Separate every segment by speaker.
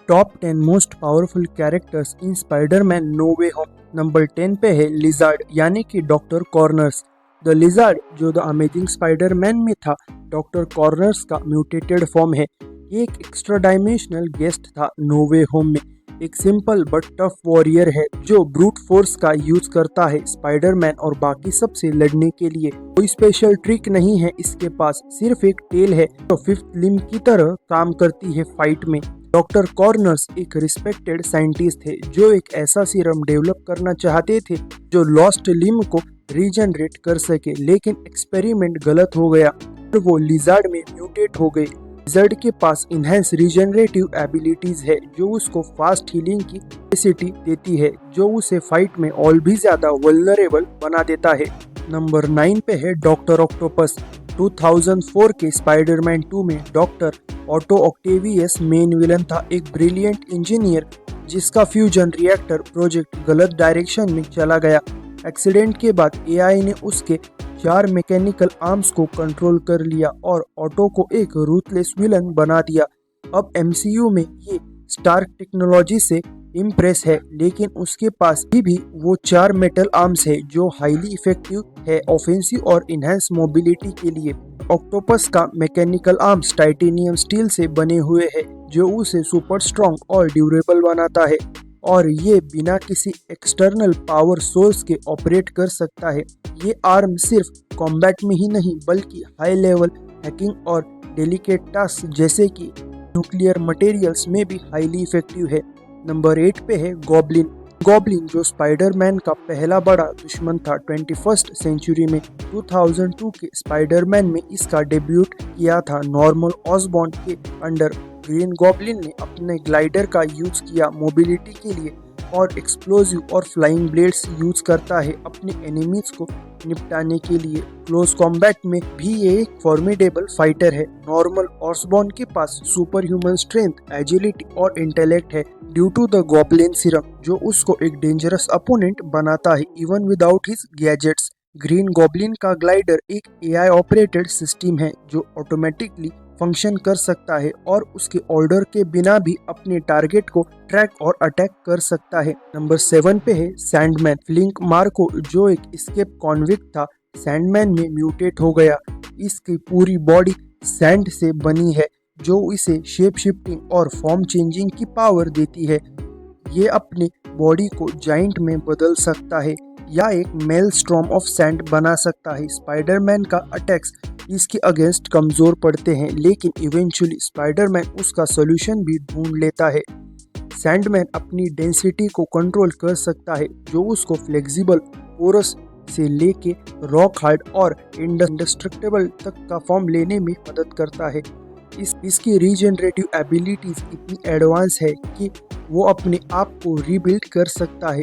Speaker 1: Top 10 most powerful characters in Spiderman no way home. Number 10 पे है lizard यानी कि डॉक्टर कॉर्नर्स। द लिजार्ड जो द अमेजिंग स्पाइडरमैन में था, डॉक्टर कॉर्नर्स का म्यूटेटेड फॉर्म है। ये एक एक्स्ट्रा डायमेंशनल गेस्ट था नो वे होम में। एक सिंपल बट टफ वॉरियर है जो ब्रूट फोर्स का यूज करता है स्पाइडरमैन और बाकी सब से लड़ने के लिए। कोई स्पेशल ट्रिक नहीं है इसके पास, सिर्फ एक टेल है जो फिफ्थ लिम्ब की तरह काम करती है फाइट में। डॉक्टर कॉर्नर्स एक रिस्पेक्टेड साइंटिस्ट थे जो एक ऐसा सीरम डेवलप करना चाहते थे जो लॉस्ट लिम्ब को रीजनरेट कर सके, लेकिन एक्सपेरिमेंट गलत हो गया और वो लिजार्ड में म्यूटेट हो गए। लिजार्ड के पास इनहेंस रीजनरेटिव एबिलिटीज है जो उसको फास्ट हीलिंग की कैपेसिटी देती है, जो उसे फाइट में और भी ज्यादा वल्नरेबल बना देता है। नंबर 9 पे है डॉक्टर ऑक्टोपस। 2004 के स्पाइडरमैन 2 में doctor Otto Octavius main villain था, एक ब्रिलियंट इंजीनियर जिसका फ्यूजन रिएक्टर प्रोजेक्ट गलत डायरेक्शन में चला गया। एक्सीडेंट के बाद एआई ने उसके 4 मैकेनिकल आर्म्स को कंट्रोल कर लिया और ऑटो को एक रूथलेस विलन बना दिया। अब एमसीयू में ये स्टार्क टेक्नोलॉजी से इम्प्रेस है, लेकिन उसके पास भी वो 4 मेटल आर्म्स है जो हाईली इफेक्टिव है ऑफेंसिव और इनहेंस मोबिलिटी के लिए। ऑक्टोपस का मैकेनिकल आर्म्स टाइटेनियम स्टील से बने हुए हैं जो उसे सुपर स्ट्रॉन्ग और ड्यूरेबल बनाता है, और ये बिना किसी एक्सटर्नल पावर सोर्स के ऑपरेट कर सकता है। ये आर्म सिर्फ कॉम्बैट में ही नहीं बल्कि हाई लेवल हैकिंग और डेलिकेट टास्क जैसे कि न्यूक्लियर मटेरियल्स में भी हाईली इफेक्टिव है। नंबर 8 पे है गॉब्लिन। गॉब्लिन जो स्पाइडरमैन का पहला बड़ा दुश्मन था 21st सेंचुरी में। 2002 के स्पाइडरमैन में इसका डेब्यूट किया था नॉर्मल ऑसबॉर्न के अंडर। ग्रीन गॉब्लिन ने अपने ग्लाइडर का यूज किया मोबिलिटी के लिए और एक्सप्लोजिव और फ्लाइंग ब्लेड्स यूज करता है अपने एनिमीज को निपटाने के लिए। क्लोज कॉम्बैट में भी ये एक फॉर्मिडेबल फाइटर है। नॉर्मल ऑसबॉर्न के पास सुपर ह्यूमन स्ट्रेंथ, एजिलिटी और इंटेलेक्ट है due to the goblin serum जो उसको एक डेंजरस अपोनेंट बनाता है even without his gadgets. Green goblin का ग्लाइडर एक एआई ऑपरेटेड सिस्टम है जो ऑटोमेटिकली फंक्शन कर सकता है और उसके ऑर्डर के बिना भी अपने टारगेट को ट्रैक और अटैक कर सकता है। नंबर 7 पे है सैंडमैन। फ्लिंक मार्को जो एक एस्केप कॉन्विक्ट था, सैंडमैन में म्यूटेट हो गया। इसकी पूरी बॉडी सैंड से बनी है जो इसे शेप शिफ्टिंग और फॉर्म चेंजिंग की पावर देती है। ये अपनी बॉडी को जाइंट में बदल सकता है या एक मेलस्ट्रॉम ऑफ सैंड बना सकता है। स्पाइडरमैन का अटैक्स इसके अगेंस्ट कमजोर पड़ते हैं, लेकिन इवेंचुअली स्पाइडरमैन उसका सॉल्यूशन भी ढूंढ लेता है। सैंडमैन अपनी डेंसिटी को कंट्रोल कर सकता है जो उसको फ्लेक्सिबल पोरस से लेके रॉक हार्ड और इंडेस्ट्रक्टेबल तक का फॉर्म लेने में मदद करता है। इसकी रीजनरेटिव एबिलिटीज इतनी एडवांस है कि वो अपने आप को रीबिल्ड कर सकता है।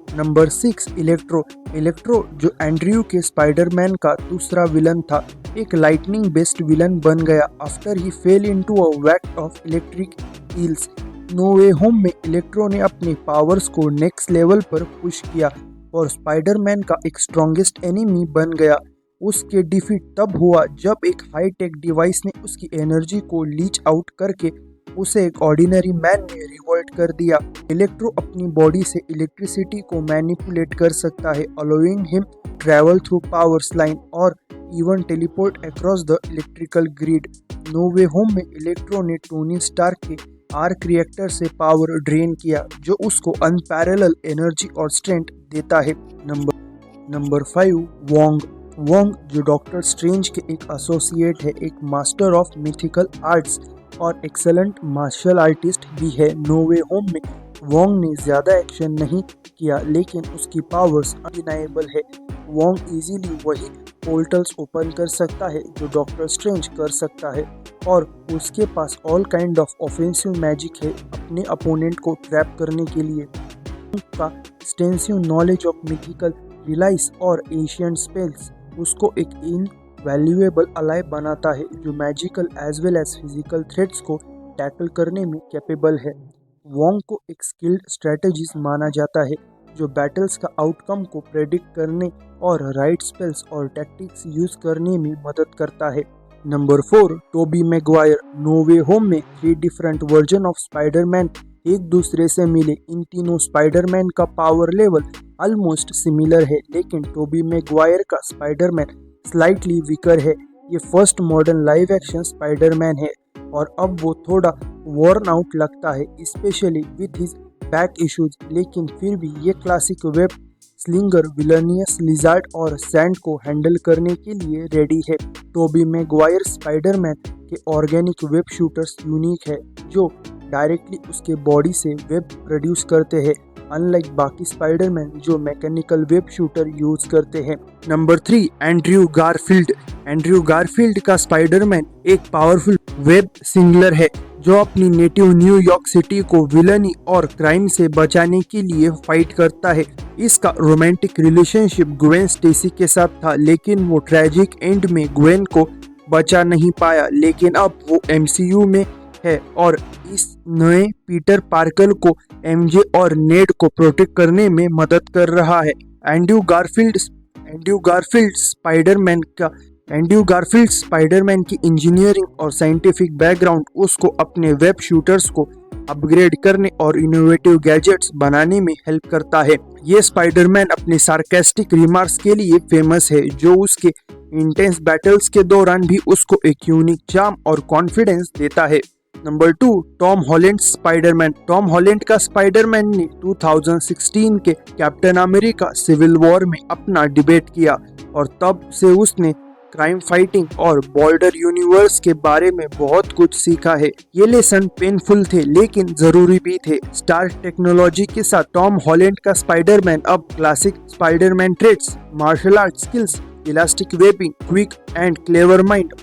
Speaker 1: Number 6 electro. इलेक्ट्रो जो एंड्रयू के स्पाइडरमैन का दूसरा विलन था, एक लाइटनिंग बेस्ड विलन बन गया after he fell into a vat of electric eels. No way home में इलेक्ट्रो ने अपने पावर्स को नेक्स्ट लेवल पर पुश किया और स्पाइडरमैन का एक स्ट्रॉन्गेस्ट एनिमी बन गया। उसके डिफीट तब हुआ जब एक हाई टेक डिवाइस ने उसकी एनर्जी को लीच आउट करके उसे एक ऑर्डिनरी मैन में रिवोल्ट कर दिया। इलेक्ट्रो अपनी बॉडी से इलेक्ट्रिसिटी को मैनिपुलेट कर सकता है, allowing him travel through powers line और even teleport across the electrical grid. No way home में इलेक्ट्रो ने टोनी स्टार्क के आर्क रिएक्टर से पावर ड्रेन किया जो उसको अनपैरेलल एनर्जी और स्ट्रेंथ देता है। Number 5 Wong. वोंग जो डॉक्टर स्ट्रेंज के एक एसोसिएट है, एक मास्टर ऑफ मिथिकल आर्ट्स और एक्सेलेंट मार्शल आर्टिस्ट भी है। नो वे होम में वोंग ने ज्यादा एक्शन नहीं किया लेकिन उसकी पावर्स अनडिनाएबल है। वोंग इजीली वही पोर्टल्स ओपन कर सकता है जो डॉक्टर स्ट्रेंज कर सकता है और उसके पास all kind of offensive magic है अपने अपोनेंट को ट्रैप करने के लिए। उनका extensive knowledge of mythical relics और एशियन स्पेल्स उसको एक इनवैल्यूएबल अलाय बनाता है जो magical as well as physical threats को टैकल करने में कैपेबल है। वोंग को एक स्किल्ड स्ट्रेटेजिस्ट माना जाता है जो बैटल्स का आउटकम को प्रेडिक्ट करने और राइट स्पेल्स और टैक्टिक्स यूज करने में मदद करता है। Number 4 Tobey Maguire. नो वे होम में 3 डिफरेंट वर्जन ऑफ स्पाइडरमैन एक दूसरे से मिले। इन तीनों स्पाइडरमैन का पावर लेवल ऑलमोस्ट सिमिलर है, लेकिन टोबी मैगवायर का स्पाइडरमैन स्लाइटली वीकर है। ये first modern live action Spiderman है और अब वो थोड़ा वॉर्न आउट लगता है, specially with his back issues, लेकिन फिर भी ये classic web slinger, Vilnius lizard और सैंड को हैंडल करने के लिए रेडी है। टोबी मैगवायर स्पाइडरमैन के ऑर्गेनिक वेब शूटर्स यूनिक है, जो डायरेक्टली उसके बॉडी से वेब प्रोड्यूस करते हैं, अनलाइक बाकी स्पाइडरमैन जो मैकेनिकल वेब शूटर यूज करते हैं। Number 3, Andrew Garfield. Andrew Garfield का स्पाइडरमैन एक पावरफुल वेब सिंगलर है जो अपनी नेटिव न्यूयॉर्क सिटी को विलनी और क्राइम से बचाने के लिए फाइट करता है। इसका रोमांटिक रिलेशनशिप ग्वेन स्टेसी के साथ था, लेकिन वो ट्रेजिक एंड में ग्वेन को बचा नहीं पाया, लेकिन अब वो एमसीयू में है और इस नए पीटर पार्कर को एमजे और नेड को प्रोटेक्ट करने में मदद कर रहा है। एंड्रयू गारफील्ड स्पाइडरमैन की इंजीनियरिंग और साइंटिफिक बैकग्राउंड उसको अपने वेब शूटर्स को अपग्रेड करने और इनोवेटिव गैजेट्स बनाने में हेल्प करता है। ये स्पाइडरमैन अपने सार्केस्टिक रिमार्क्स के लिए फेमस है, जो उसके इंटेंस बैटल्स के दौरान भी उसको एक यूनिक चार्म और कॉन्फिडेंस देता है। Number 2, Tom Holland Spiderman. Tom Holland का स्पाइडरमैन ने 2016 के कैप्टन अमेरिका सिविल वॉर में अपना डिबेट किया और तब से उसने क्राइम फाइटिंग और बॉर्डर यूनिवर्स के बारे में बहुत कुछ सीखा है। ये लेसन पेनफुल थे लेकिन जरूरी भी थे। स्टार टेक्नोलॉजी के साथ टॉम हॉलैंड का स्पाइडरमैन अब classic Spiderman traits, martial art skills, elastic webbing, quick and clever mind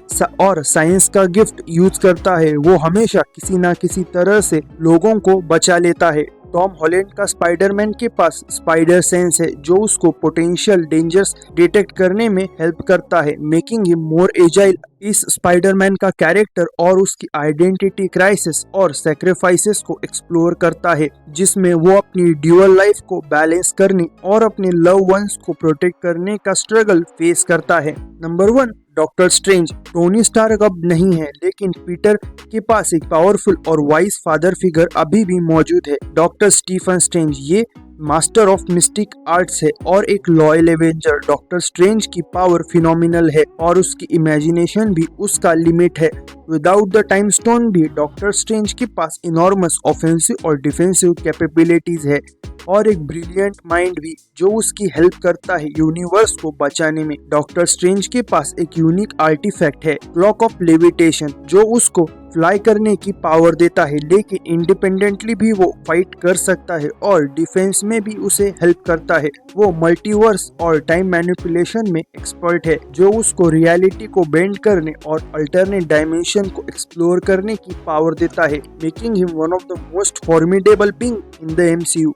Speaker 1: और साइंस का गिफ्ट यूज करता है। वो हमेशा किसी ना किसी तरह से लोगों को बचा लेता है। टॉम हॉलैंड का स्पाइडरमैन के पास स्पाइडर सेंस है, जो उसको पोटेंशियल डेंजर्स डिटेक्ट करने में हेल्प करता है, मेकिंग हिम मोर एजाइल। इस स्पाइडरमैन का कैरेक्टर और उसकी आइडेंटिटी क्राइसिस और सैक्रिफाइसेस को एक्सप्लोर करता है, जिसमें वो अपनी ड्यूअल लाइफ को बैलेंस करने और अपने लव वंस को प्रोटेक्ट करने का स्ट्रगल फेस करता है। Number 1, doctor Strange. Tony Stark अब नहीं है, लेकिन पीटर के पास एक पावरफुल और वाइज फादर फिगर अभी भी मौजूद है। डॉक्टर स्टीफन स्ट्रेंज ये मास्टर ऑफ मिस्टिक आर्ट्स है और एक लॉयल एवेंजर। डॉक्टर स्ट्रेंज की पावर फिनोमिनल है और उसकी इमेजिनेशन भी उसका लिमिट है। विदाउट द टाइम स्टोन भी डॉक्टर स्ट्रेंज के पास इनॉर्मस ऑफेंसिव और डिफेंसिव कैपेबिलिटीज है और एक ब्रिलियंट माइंड भी, जो उसकी हेल्प करता है यूनिवर्स को बचाने में। डॉक्टर स्ट्रेंज के पास एक यूनिक आर्टिफैक्ट है, क्लॉक ऑफ लेविटेशन, जो उसको फ्लाई करने की पावर देता है, लेकिन इंडिपेंडेंटली भी वो फाइट कर सकता है और डिफेंस में भी उसे हेल्प करता है। वो मल्टीवर्स और टाइम मैनिपुलेशन में एक्सपर्ट है, जो उसको रियलिटी को बेंड करने और अल्टरनेट डायमेंशन को एक्सप्लोर करने की पावर देता है, making him one of the most formidable being in the MCU.